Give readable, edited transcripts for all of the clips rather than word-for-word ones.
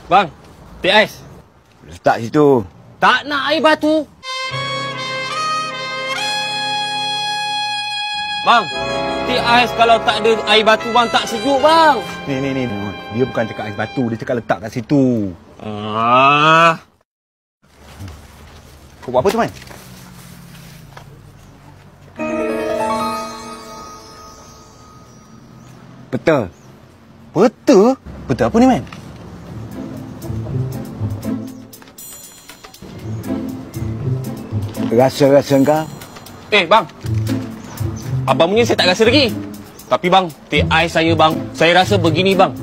Bang, teh ais. Letak situ. Tak nak air batu. Bang, teh ais kalau tak ada air batu bang tak sejuk bang. Ni. Dia bukan cakap ais batu, dia cakap letak kat situ. Kau buat apa tu, Man? Peta. Peta? Peta apa ni, Man? Rasa-rasa kau? Bang. Abang punya saya tak rasa lagi. Tapi bang, teh ais saya bang, saya rasa begini bang.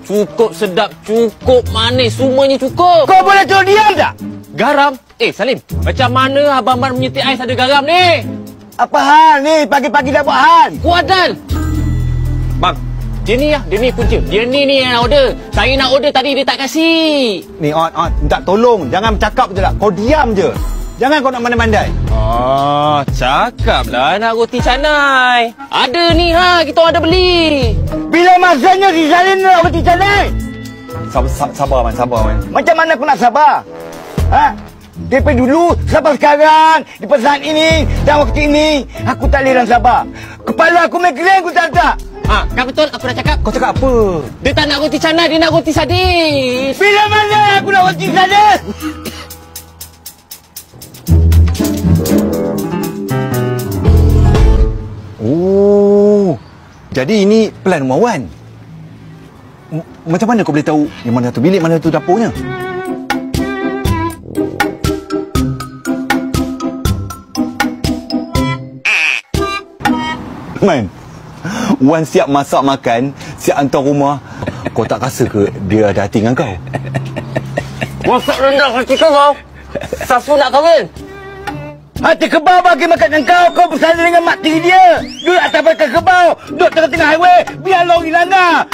Cukup sedap, cukup manis, semuanya cukup. Kau boleh terus diam tak? Garam? Salim, macam mana abang-abang punya teh ais ada garam ni? Apa hal ni? Pagi-pagi dah buat hal. Kuatan. Bang, dia ni punca. Dia ni yang nak order. Saya nak order tadi dia tak kasih. Ni, On, minta tolong. Jangan bercakap je lah. Kau diam je. Jangan kau nak mandai-mandai. Cakaplah nak roti canai. Ada ni kita orang ada beli. Bila masanya si Salim nak roti canai? Sabar, Man. Macam mana aku nak sabar? Daripada dulu, sabar sekarang. Di saat ini, dan waktu ini, aku tak boleh sabar. Kepala aku migrain, aku tak. Kan betul aku dah cakap. Kau cakap apa? Dia tak nak roti canai, dia nak roti sadis. Bila mana aku nak roti sadis? Jadi ini plan rumah Wan. Macam mana kau boleh tahu yang mana tu bilik, mana tu dapurnya? Man, Wan siap masak makan, siap hantar rumah. Kau tak rasa ke dia ada hati dengan kau? Masak rendah hati kau. Safu nak kahwin. Hati kebau bagi makan kau. Kau bersama dengan mak tiri dia. Duduk atas belakang kebau. Duduk tengah-tengah highway. Biar lori langgar.